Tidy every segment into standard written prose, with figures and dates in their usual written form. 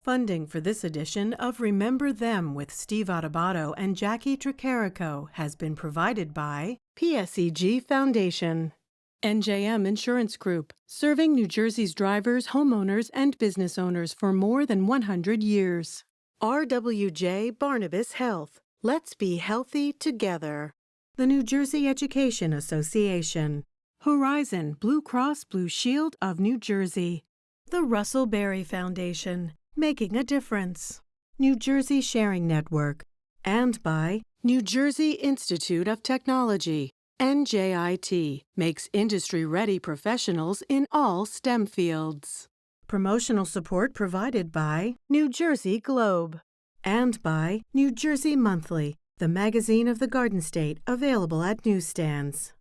Funding for this edition of Remember Them with Steve Adubato and Jacqui Tricarico has been provided by PSEG Foundation, NJM Insurance Group, serving New Jersey's drivers, homeowners, and business owners for more than 100 years. RWJ Barnabas Health. Let's be healthy together. The New Jersey Education Association. Horizon Blue Cross Blue Shield of New Jersey. The Russell Berry Foundation. Making a difference. New Jersey Sharing Network. And by New Jersey Institute of Technology. NJIT makes industry-ready professionals in all STEM fields. Promotional support provided by New Jersey Globe. And by New Jersey Monthly, the magazine of the Garden State, available at newsstands.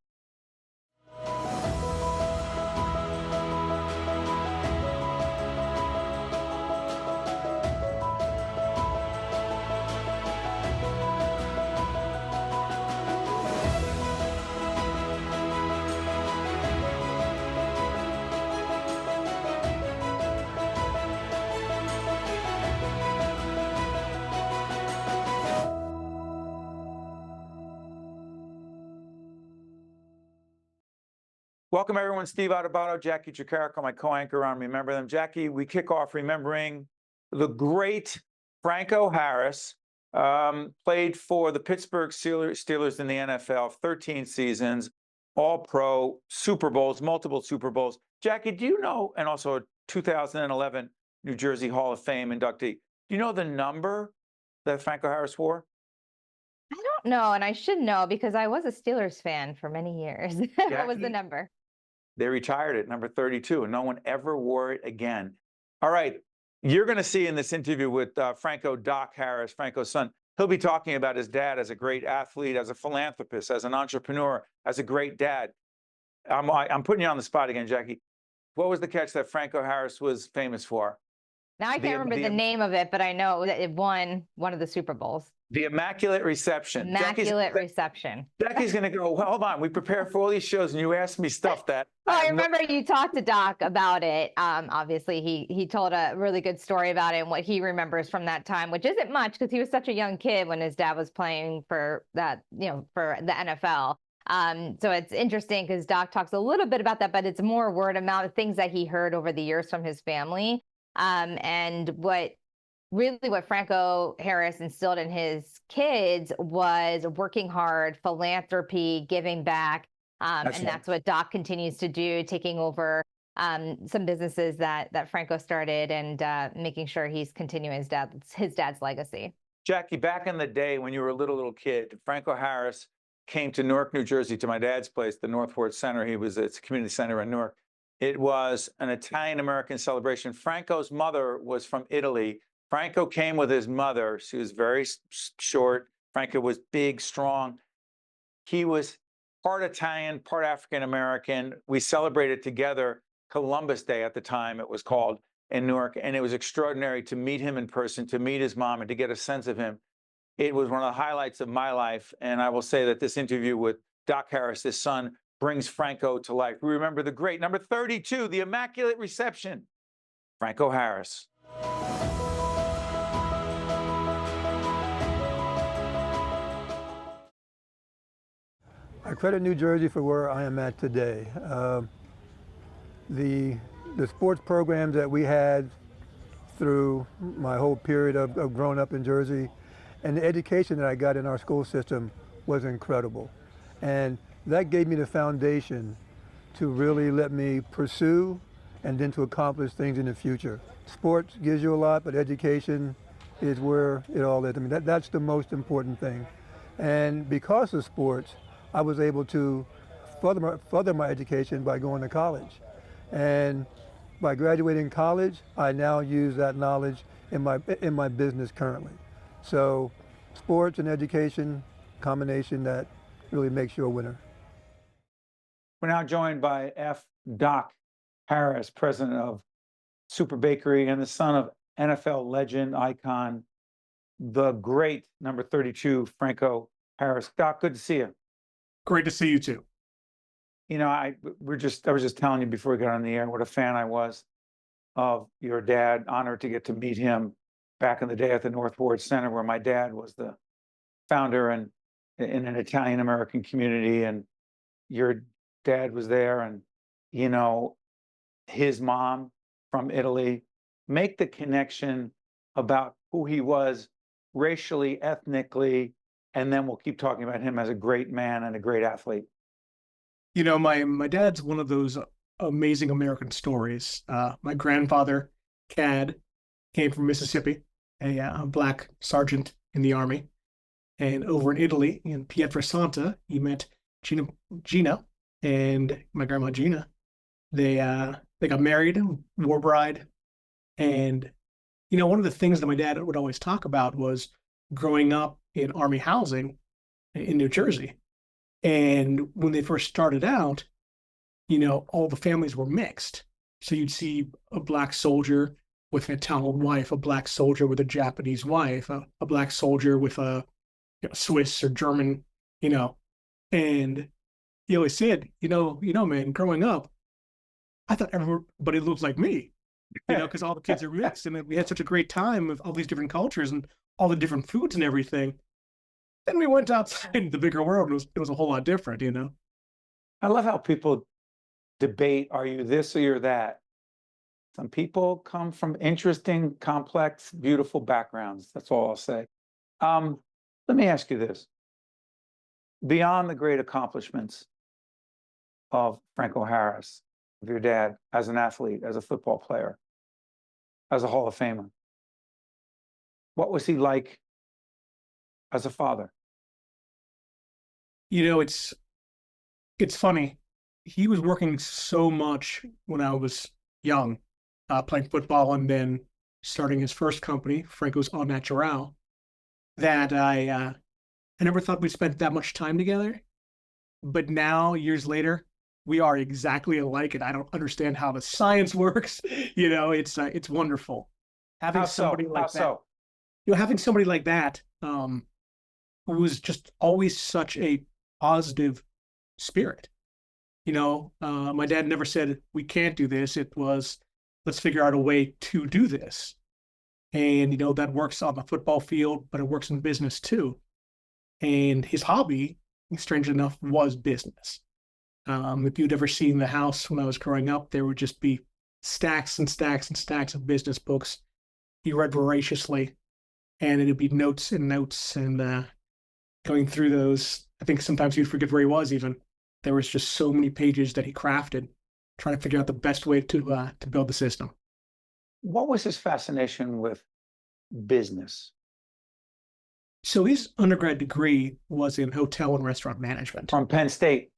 Welcome, everyone. Steve Adubato, Jacqui Tricarico, my co-anchor on Remember Them. Jacqui, we kick off remembering the great Franco Harris, played for the Pittsburgh Steelers in the NFL, 13 seasons, All-Pro, Super Bowls, multiple Super Bowls. Jacqui, do you know, and also a 2011 New Jersey Hall of Fame inductee, do you know the number that Franco Harris wore? I don't know, and I should know because I was a Steelers fan for many years. What was the number? They retired at number 32, and no one ever wore it again. All right, you're going to see in this interview with Franco Doc Harris, Franco's son, he'll be talking about his dad as a great athlete, as a philanthropist, as an entrepreneur, as a great dad. I'm putting you on the spot again, Jacqui. What was the catch that Franco Harris was famous for? Now I can't remember the name of it, but I know that it won one of the Super Bowls. The Immaculate Reception. Immaculate Reception. Jacqui's going to go, well, hold on. We prepare for all these shows, and you ask me stuff that... I remember you talked to Doc about it. Obviously, he told a really good story about it and what he remembers from that time, which isn't much because he was such a young kid when his dad was playing for that, for the NFL. So it's interesting because Doc talks a little bit about that, but it's more word of mouth, things that he heard over the years from his family. And what Franco Harris instilled in his kids was working hard, philanthropy, giving back. That's what Doc continues to do, taking over some businesses that Franco started and making sure he's continuing his dad's legacy. Jacqui, back in the day when you were a little kid, Franco Harris came to Newark, New Jersey, to my dad's place, the Northport Center. It's a community center in Newark. It was an Italian-American celebration. Franco's mother was from Italy. Franco came with his mother. She was very short. Franco was big, strong. He was part Italian, part African-American. We celebrated together Columbus Day at the time, it was called, in Newark. And it was extraordinary to meet him in person, to meet his mom, and to get a sense of him. It was one of the highlights of my life. And I will say that this interview with Doc Harris, his son, brings Franco to life. We remember the great number 32, the Immaculate Reception, Franco Harris. I credit New Jersey for where I am at today. The sports programs that we had through my whole period of growing up in Jersey, and the education that I got in our school system was incredible. And that gave me the foundation to really let me pursue and then to accomplish things in the future. Sports gives you a lot, but education is where it all is. I mean, that's the most important thing. And because of sports, I was able to further my education by going to college. And by graduating college, I now use that knowledge in my business currently. So sports and education, combination that really makes you a winner. We're now joined by Doc Harris, president of Super Bakery and the son of NFL legend, icon, the great number 32, Franco Harris. Doc, good to see you. Great to see you too. You know, I was just telling you before we got on the air what a fan I was. of your dad. Honored to get to meet him back in the day at the North Ward Center, where my dad was the founder and in an Italian American community, and your dad was there, and you know, his mom from Italy. Make the connection about who he was racially, ethnically, and then we'll keep talking about him as a great man and a great athlete. You know, my dad's one of those amazing American stories. My grandfather, Cad, came from Mississippi, a black sergeant in the army. And over in Italy, in Pietrasanta, he met Gina and my grandma Gina. They got married, war bride. And, you know, one of the things that my dad would always talk about was growing up in army housing in New Jersey. And when they first started out, you know, all the families were mixed. So you'd see a black soldier with an Italian wife, a black soldier with a Japanese wife, a black soldier with a Swiss or German, you know. And he always said, you know, man, growing up, I thought everybody looked like me, you know, because all the kids are mixed. And we had such a great time with all these different cultures and all the different foods and everything. Then we went outside in the bigger world, and it was a whole lot different, you know. I love how people debate, are you this or you're that? Some people come from interesting, complex, beautiful backgrounds. That's all I'll say. Let me ask you this. Beyond the great accomplishments of Franco Harris, of your dad as an athlete, as a football player, as a Hall of Famer, what was he like as a father? You know, it's funny. He was working so much when I was young, playing football and then starting his first company, Franco's Au Natural, that I never thought we'd spent that much time together. But now, years later, we are exactly alike, and I don't understand how the science works. You know, it's wonderful having somebody like that. You know, having somebody like that, who was just always such a positive spirit. You know, my dad never said, we can't do this. It was, let's figure out a way to do this. And, you know, that works on the football field, but it works in business too. And his hobby, strangely enough, was business. If you'd ever seen the house when I was growing up, there would just be stacks and stacks and stacks of business books. He read voraciously, and it'd be notes and notes, and going through those, I think sometimes he'd forget where he was even. There was just so many pages that he crafted, trying to figure out the best way to build the system. What was his fascination with business? So his undergrad degree was in hotel and restaurant management. From Penn State?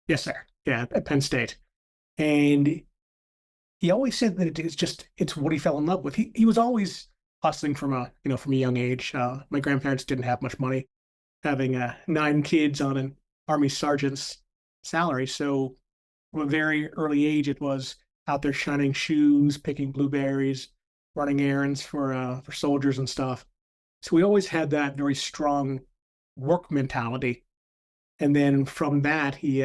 Yes, sir. Yeah, at Penn State. And he always said that it's what he fell in love with. He was always hustling from a young age. My grandparents didn't have much money, having 9 kids on an Army sergeant's salary. So from a very early age, it was out there shining shoes, picking blueberries, running errands for soldiers and stuff. So we always had that very strong work mentality. And then from that, he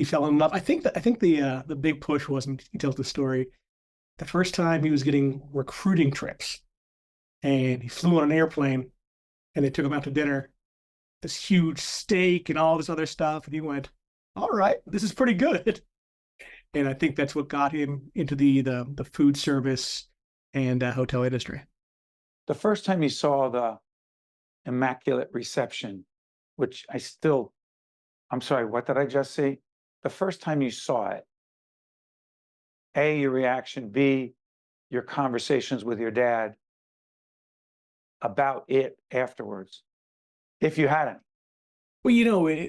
fell in love. I think the big push was, and he tells the story, the first time he was getting recruiting trips, and he flew on an airplane, and they took him out to dinner, this huge steak and all this other stuff, and he went, all right, this is pretty good. And I think that's what got him into the food service and hotel industry. The first time you saw the Immaculate Reception, which I'm sorry, what did I just see? The first time you saw it, A, your reaction, B, your conversations with your dad about it afterwards, if you had any. Well, you know,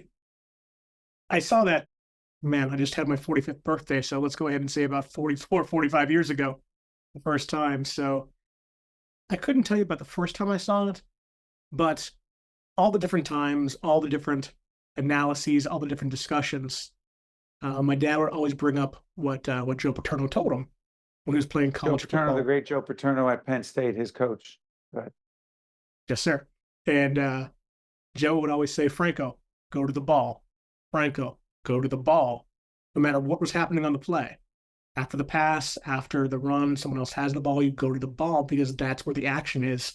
I saw that, man, I just had my 45th birthday, so let's go ahead and say about 44, 45 years ago, the first time. So I couldn't tell you about the first time I saw it, but all the different times, all the different analyses, all the different discussions, my dad would always bring up what Joe Paterno told him when he was playing college football. The great Joe Paterno at Penn State, his coach. Right. Yes, sir. And Joe would always say, Franco, go to the ball. Franco, go to the ball, no matter what was happening on the play. After the pass, after the run, someone else has the ball, you go to the ball because that's where the action is,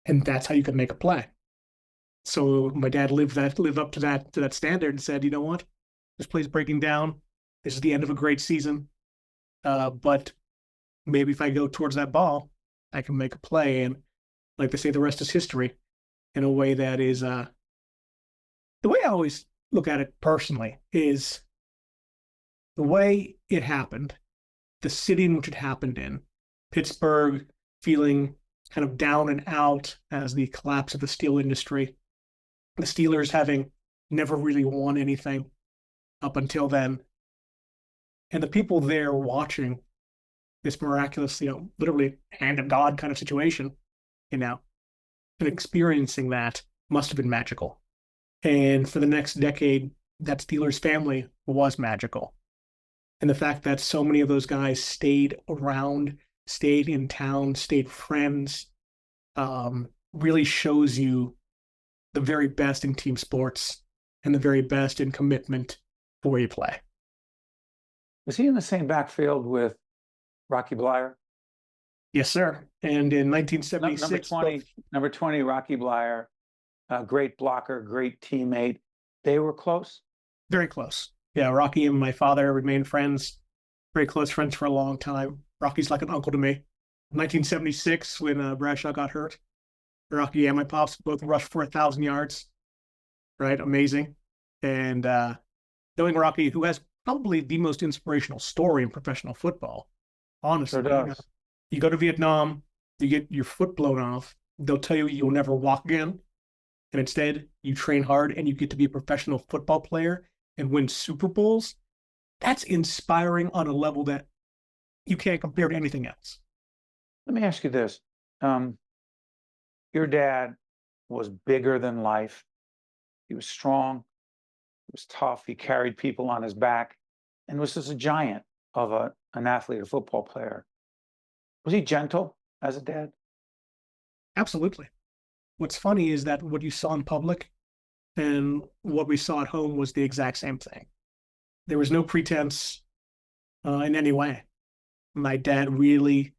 and that's how you can make a play. So my dad lived up to that standard and said, you know what, this play's breaking down. This is the end of a great season, but maybe if I go towards that ball, I can make a play. And like they say, the rest is history. In a way that is, the way I always look at it personally is the way it happened. The city in which it happened in, Pittsburgh feeling kind of down and out as the collapse of the steel industry, the Steelers having never really won anything up until then, and the people there watching this miraculous, literally hand of God kind of situation, and experiencing that must have been magical. And for the next decade, that Steelers family was magical. And the fact that so many of those guys stayed around, stayed in town, stayed friends, really shows you the very best in team sports and the very best in commitment to where you play. Was he in the same backfield with Rocky Bleier? Yes, sir. And in 1976, number 20, Rocky Bleier, great blocker, great teammate. They were close? Very close. Yeah, Rocky and my father remained friends, very close friends for a long time. Rocky's like an uncle to me. 1976, when Bradshaw got hurt, Rocky and my pops both rushed for 1,000 yards. Right? Amazing. And knowing Rocky, who has probably the most inspirational story in professional football, honestly. You go to Vietnam, you get your foot blown off, they'll tell you you'll never walk again. And instead, you train hard and you get to be a professional football player and win Super Bowls. That's inspiring on a level that you can't compare to anything else. Let me ask you this. Your dad was bigger than life. He was strong. He was tough. He carried people on his back and was just a giant of an athlete, a football player. Was he gentle as a dad? Absolutely. What's funny is that what you saw in public and what we saw at home was the exact same thing. There was no pretense in any way. My dad really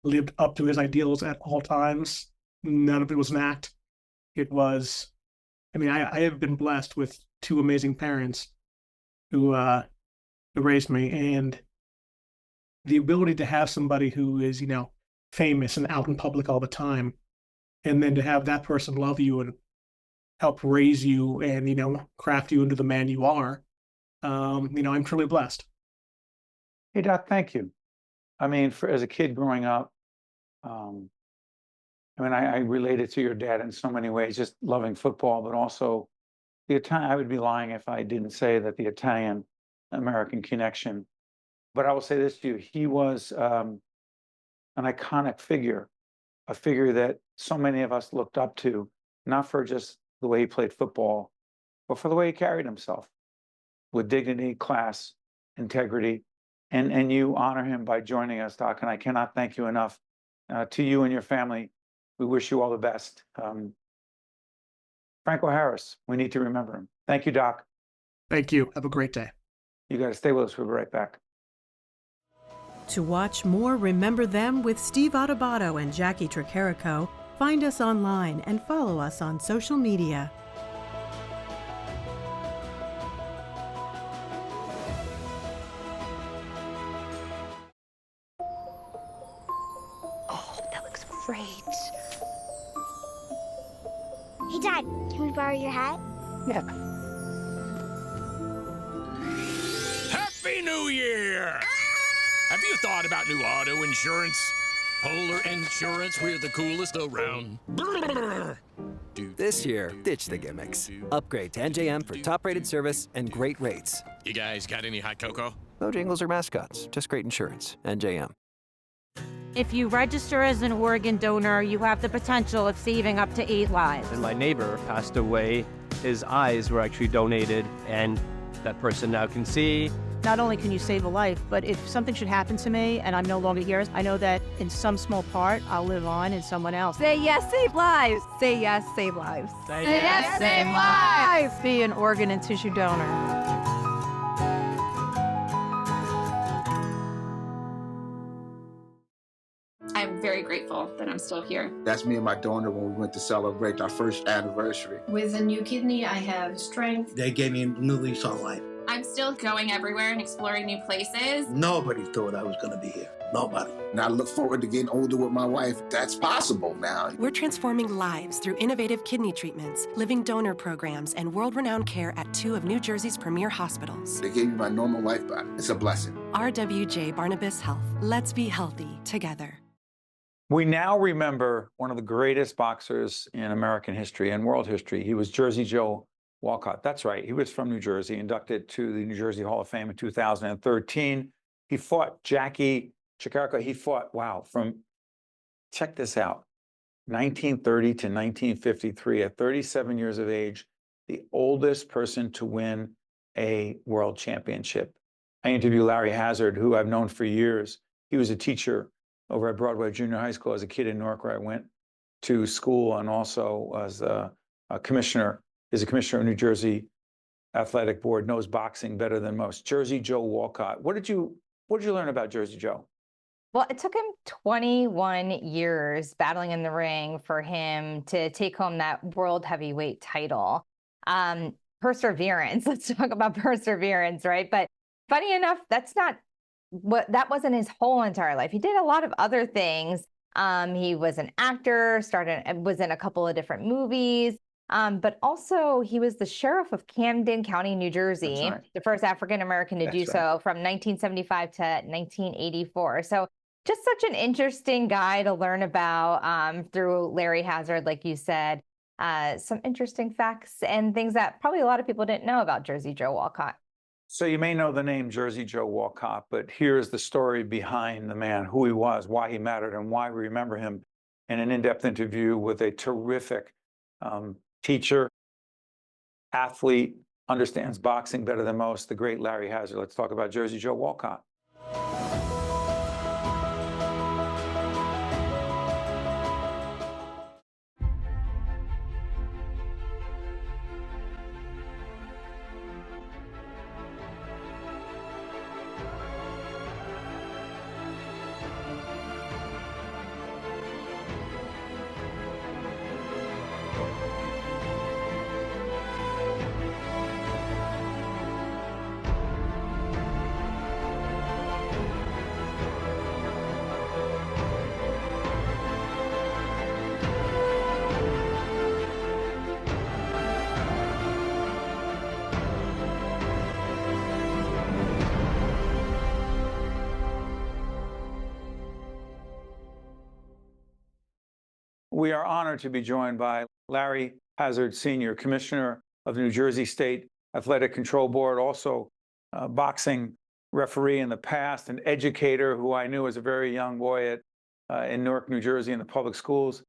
lived up to his ideals at all times. None of it was an act. It was, I have been blessed with two amazing parents who raised me, and the ability to have somebody who is, famous and out in public all the time, and then to have that person love you and help raise you and, craft you into the man you are, I'm truly blessed. Hey, Doc, thank you. As a kid growing up, I related to your dad in so many ways, just loving football, but also the Italian. I would be lying if I didn't say that the Italian-American connection. But I will say this to you, he was an iconic figure, a figure that so many of us looked up to, not for just the way he played football, but for the way he carried himself with dignity, class, integrity. And you honor him by joining us, Doc, and I cannot thank you enough. To you and your family, we wish you all the best. Franco Harris, we need to remember him. Thank you, Doc. Thank you. Have a great day. You got to stay with us. We'll be right back. To watch more Remember Them with Steve Adubato and Jacqui Tricarico, find us online and follow us on social media. Oh, that looks great. Hey, Dad, can we borrow your hat? Yeah. Happy New Year! Have you thought about new auto insurance? Polar Insurance, we're the coolest around. This year, ditch the gimmicks. Upgrade to NJM for top-rated service and great rates. You guys got any hot cocoa? No jingles or mascots, just great insurance. NJM. If you register as an organ donor, you have the potential of saving up to 8 lives. And my neighbor passed away. His eyes were actually donated, and that person now can see. Not only can you save a life, but if something should happen to me and I'm no longer here, I know that in some small part, I'll live on in someone else. Say yes, save lives. Say yes, save lives. Say yes, save lives. Be an organ and tissue donor. still here. That's me and my donor when we went to celebrate our first anniversary. With a new kidney, I have strength. They gave me a new lease on life. I'm still going everywhere and exploring new places. Nobody thought I was going to be here. Nobody. And I look forward to getting older with my wife. That's possible now. We're transforming lives through innovative kidney treatments, living donor programs, and world-renowned care at 2 of New Jersey's premier hospitals. They gave me my normal life back. It's a blessing. RWJ Barnabas Health. Let's be healthy together. We now remember one of the greatest boxers in American history and world history. He was Jersey Joe Walcott. That's right. He was from New Jersey, inducted to the New Jersey Hall of Fame in 2013. He fought Jacqui Tricarico. He fought, wow, from, check this out, 1930 to 1953, at 37 years of age, the oldest person to win a world championship. I interviewed Larry Hazzard, who I've known for years. He was a teacher over at Broadway Junior High School as a kid in Newark, where I went to school, and also as a commissioner. Is a commissioner of New Jersey Athletic Board, knows boxing better than most. Jersey Joe Walcott. What did you learn about Jersey Joe? Well, it took him 21 years battling in the ring for him to take home that world heavyweight title. Perseverance. Let's talk about perseverance, right? But funny enough, that wasn't his whole entire life. He did a lot of other things. He was an actor, was in a couple of different movies. But also he was the sheriff of Camden County, New Jersey, right. The first African-American to do so from 1975 to 1984. So just such an interesting guy to learn about through Larry Hazzard, like you said. Some interesting facts and things that probably a lot of people didn't know about Jersey Joe Walcott. So you may know the name Jersey Joe Walcott, but here's the story behind the man, who he was, why he mattered, and why we remember him in an in-depth interview with a terrific teacher, athlete, understands boxing better than most, the great Larry Hazzard. Let's talk about Jersey Joe Walcott. We are honored to be joined by Larry Hazzard, Sr., Commissioner of the New Jersey State Athletic Control Board, also a boxing referee in the past, an educator who I knew as a very young boy in Newark, New Jersey, in the public schools.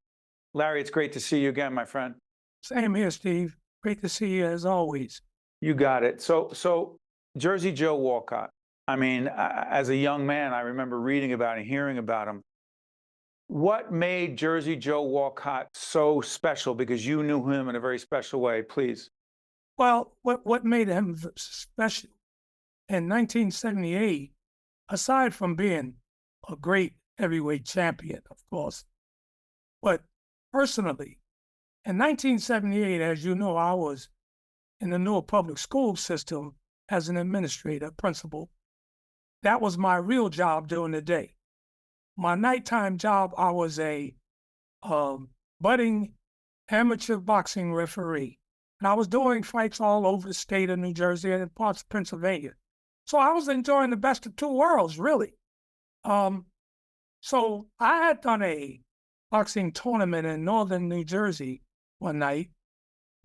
Larry, it's great to see you again, my friend. Same here, Steve. Great to see you as always. You got it. So Jersey Joe Walcott. I mean, as a young man, I remember reading about and hearing about him. What made Jersey Joe Walcott so special? Because you knew him in a very special way, please. Well, what made him special in 1978, aside from being a great heavyweight champion, of course, but personally, in 1978, as you know, I was in the Newark public school system as an administrator, principal. That was my real job during the day. My nighttime job, I was a budding amateur boxing referee. And I was doing fights all over the state of New Jersey and parts of Pennsylvania. So I was enjoying the best of two worlds, really. So I had done a boxing tournament in northern New Jersey one night.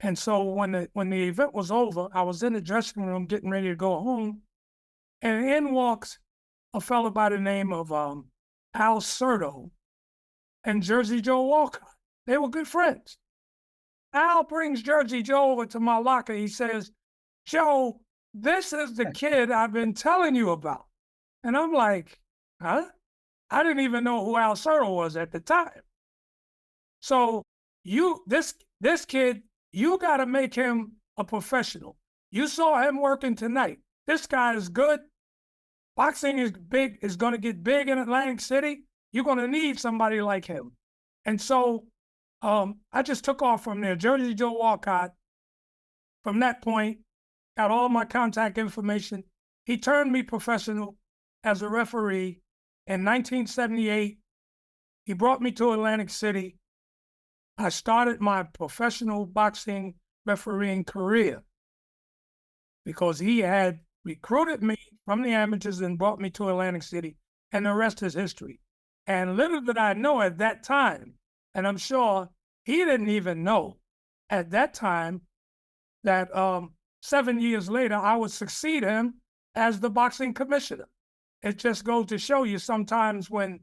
And so when the event was over, I was in the dressing room getting ready to go home. And in walks a fellow by the name of Al Certo and Jersey Joe Walcott. They were good friends. Al brings Jersey Joe over to my locker. He says, "Joe, this is the kid I've been telling you about." And I'm like, huh? I didn't even know who Al Certo was at the time. So this kid, you got to make him a professional. You saw him working tonight. This guy is good. Boxing is going to get big in Atlantic City. You're going to need somebody like him. And so I just took off from there. Jersey Joe Walcott, from that point, got all my contact information. He turned me professional as a referee in 1978. He brought me to Atlantic City. I started my professional boxing refereeing career because he had recruited me from the amateurs and brought me to Atlantic City, and the rest is history. And little did I know at that time, and I'm sure he didn't even know at that time, that 7 years later, I would succeed him as the boxing commissioner. It just goes to show you sometimes when,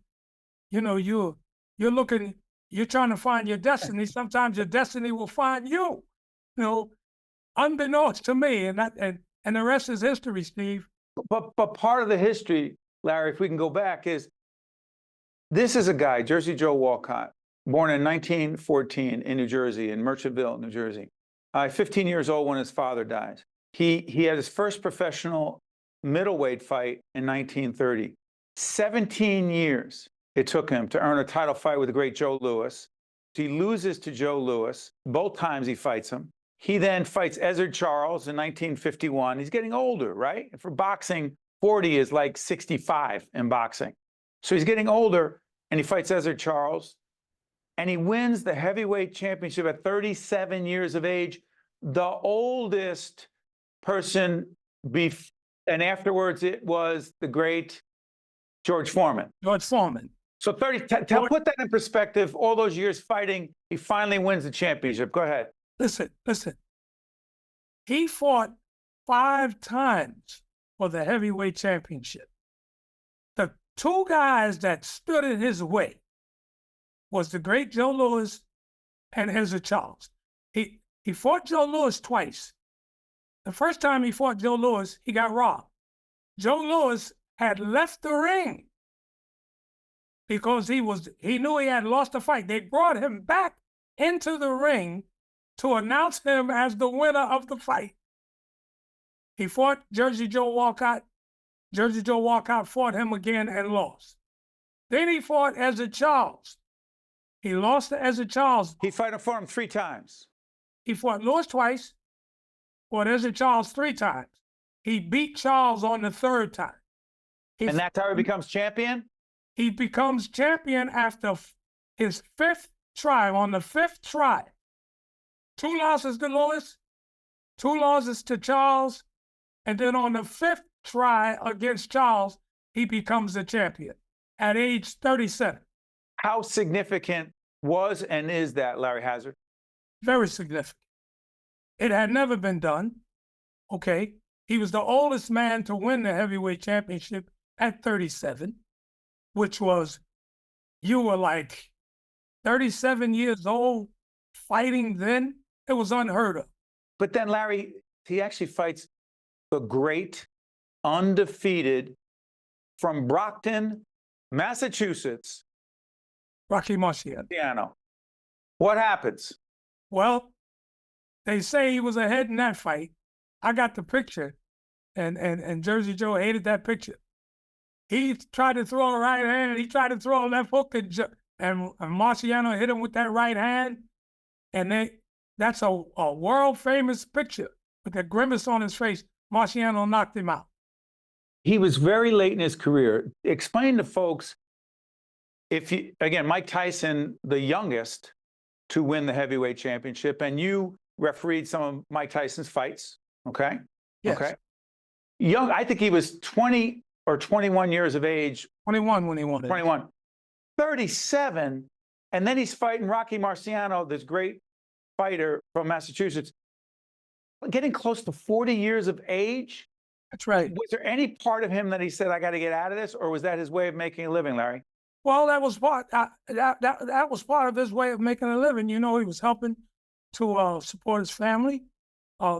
you know, you're looking, you're trying to find your destiny, sometimes your destiny will find you, you know, unbeknownst to me, and the rest is history, Steve. But part of the history, Larry, if we can go back, is this is a guy, Jersey Joe Walcott, born in 1914 in New Jersey, in Merchantville, New Jersey. 15 years old when his father dies. He had his first professional middleweight fight in 1930. 17 years it took him to earn a title fight with the great Joe Louis. He loses to Joe Louis. Both times he fights him. He then fights Hazzard Charles in 1951. He's getting older, right? For boxing, 40 is like 65 in boxing. So he's getting older, and he fights Hazzard Charles, and he wins the heavyweight championship at 37 years of age, the oldest person, and afterwards it was the great George Foreman. George Foreman. So put that in perspective, all those years fighting, he finally wins the championship. Go ahead. Listen. He fought 5 times for the heavyweight championship. The 2 guys that stood in his way was the great Joe Louis and Hazzard Charles. He fought Joe Louis twice. The first time he fought Joe Louis, he got robbed. Joe Louis had left the ring because he knew he had lost the fight. They brought him back into the ring to announce him as the winner of the fight. He fought Jersey Joe Walcott. Jersey Joe Walcott fought him again and lost. Then he fought Hazzard Charles. He lost to Hazzard Charles. He fought for him 3 times. He fought Louis twice, fought Hazzard Charles 3 times. He beat Charles on the 3rd time. And that's how he becomes champion? He becomes champion after his 5th try. On the 5th try, 2 losses to Louis, 2 losses to Charles, and then on the 5th try against Charles, he becomes the champion at age 37. How significant was and is that, Larry Hazzard? Very significant. It had never been done, okay? He was the oldest man to win the heavyweight championship at 37, which was, you were like 37 years old fighting then. It was unheard of. But then, Larry, he actually fights the great, undefeated, from Brockton, Massachusetts, Rocky Marciano. What happens? Well, they say he was ahead in that fight. I got the picture, and Jersey Joe hated that picture. He tried to throw a right hand, he tried to throw a left hook, and Marciano hit him with that right hand, and that's a world-famous picture with a grimace on his face. Marciano knocked him out. He was very late in his career. Explain to folks, again, Mike Tyson, the youngest to win the heavyweight championship, and you refereed some of Mike Tyson's fights, okay? Yes. Okay. Young, I think he was 20 or 21 years of age. 21 when he won it. 21. 37, and then he's fighting Rocky Marciano, this great fighter from Massachusetts, getting close to 40 years of age. That's right. Was there any part of him that he said, I got to get out of this, or was that his way of making a living, Larry? Well, that was part. That was part of his way of making a living. You know, he was helping to support his family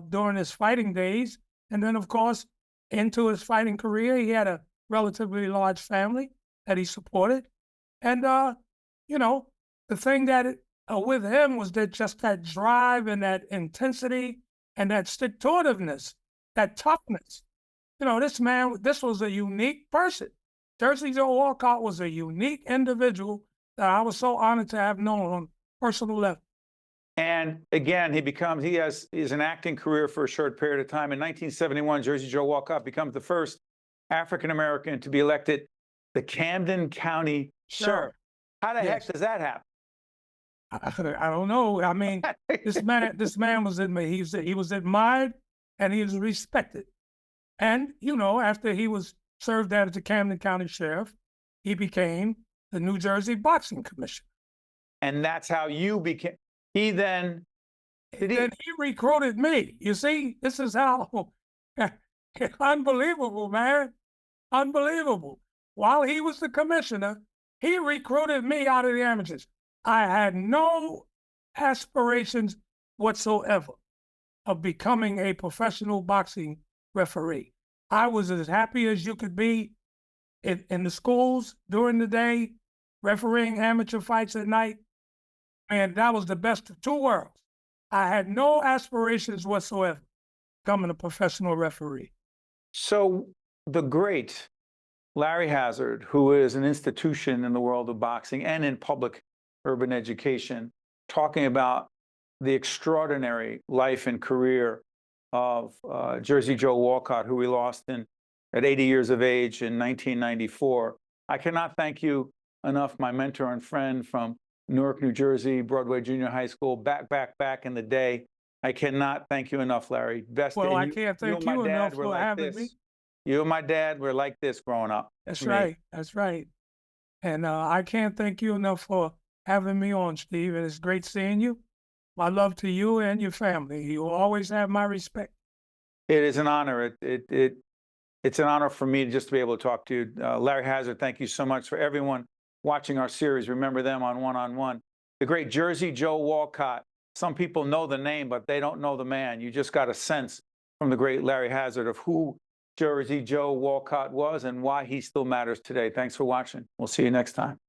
during his fighting days, and then, of course, into his fighting career, he had a relatively large family that he supported, and you know, the thing that with him was that drive and that intensity and that stick-to-itiveness, that toughness. You know, this was a unique person. Jersey Joe Walcott was a unique individual that I was so honored to have known on a personal level. And again, he has an acting career for a short period of time. In 1971, Jersey Joe Walcott becomes the first African-American to be elected the Camden County Sheriff. How the heck does that happen? I don't know. I mean, this man was he was admired and he was respected. And, you know, after he was served as the Camden County Sheriff, he became the New Jersey Boxing Commissioner. And that's how you became. He then he recruited me. You see, this is how unbelievable, man. Unbelievable. While he was the commissioner, he recruited me out of the amateurs. I had no aspirations whatsoever of becoming a professional boxing referee. I was as happy as you could be in the schools during the day, refereeing amateur fights at night. And that was the best of two worlds. I had no aspirations whatsoever becoming a professional referee. So the great Larry Hazzard, who is an institution in the world of boxing and in public urban education, talking about the extraordinary life and career of Jersey Joe Walcott, who we lost at 80 years of age in 1994. I cannot thank you enough, my mentor and friend from Newark, New Jersey, Broadway Junior High School, back in the day. I cannot thank you enough, Larry. Well, I can't thank you enough for having me. You and my dad were like this growing up. That's right. That's right. And I can't thank you enough for having me on, Steve. And it's great seeing you. My love to you and your family. You will always have my respect. It is an honor. It's an honor for me just to be able to talk to you. Larry Hazzard, thank you so much. For everyone watching our series, remember them on One. The great Jersey Joe Walcott. Some people know the name, but they don't know the man. You just got a sense from the great Larry Hazzard of who Jersey Joe Walcott was and why he still matters today. Thanks for watching. We'll see you next time.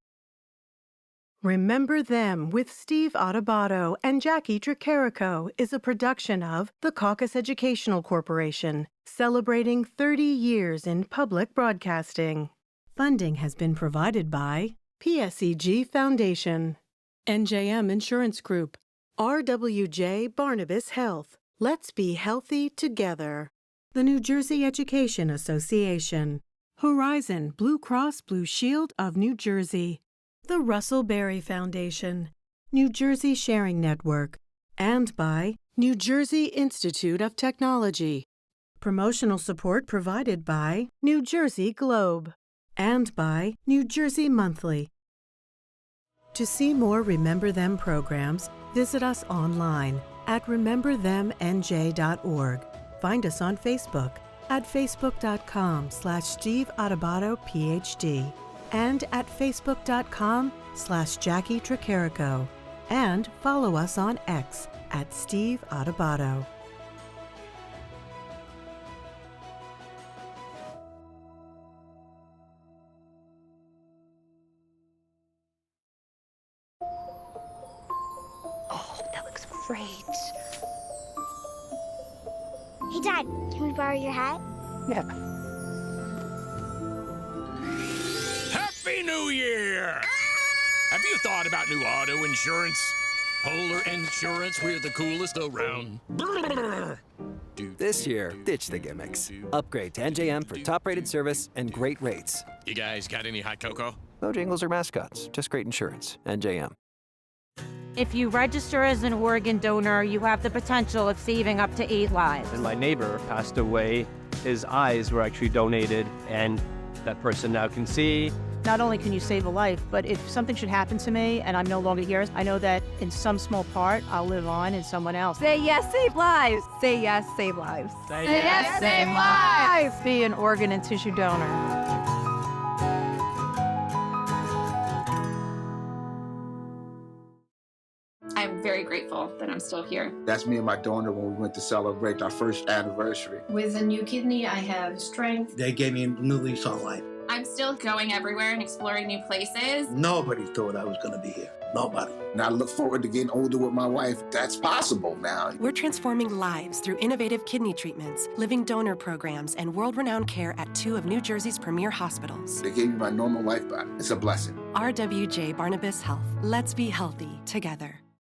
Remember Them with Steve Adubato and Jacqui Tricarico is a production of the Caucus Educational Corporation, celebrating 30 years in public broadcasting. Funding has been provided by PSEG Foundation, NJM Insurance Group, RWJ Barnabas Health. Let's be healthy together. The New Jersey Education Association, Horizon Blue Cross Blue Shield of New Jersey, the Russell Berry Foundation, New Jersey Sharing Network, and by New Jersey Institute of Technology. Promotional support provided by New Jersey Globe and by New Jersey Monthly. To see more Remember Them programs, visit us online at rememberthemnj.org. Find us on Facebook at facebook.com/Steve Adubato PhD and at facebook.com/Jacqui Tricarico. And follow us on X at Steve Adubato. Oh, that looks great. Hey, Dad, can we borrow your hat? Yeah. Happy New Year! Have you thought about new auto insurance? Polar Insurance, we're the coolest around. This year, ditch the gimmicks. Upgrade to NJM for top-rated service and great rates. You guys got any hot cocoa? No jingles or mascots, just great insurance. NJM. If you register as an organ donor, you have the potential of saving up to 8 lives. And my neighbor passed away. His eyes were actually donated, and that person now can see. Not only can you save a life, but if something should happen to me and I'm no longer here, I know that in some small part, I'll live on in someone else. Say yes, save lives. Say yes, save lives. Say yes, save lives. Be an organ and tissue donor. I'm very grateful that I'm still here. That's me and my donor when we went to celebrate our first anniversary. With a new kidney, I have strength. They gave me a new lease on life. I'm still going everywhere and exploring new places. Nobody thought I was going to be here. Nobody. And I look forward to getting older with my wife. That's possible now. We're transforming lives through innovative kidney treatments, living donor programs, and world-renowned care at 2 of New Jersey's premier hospitals. They gave me my normal life back. It's a blessing. RWJ Barnabas Health. Let's be healthy together.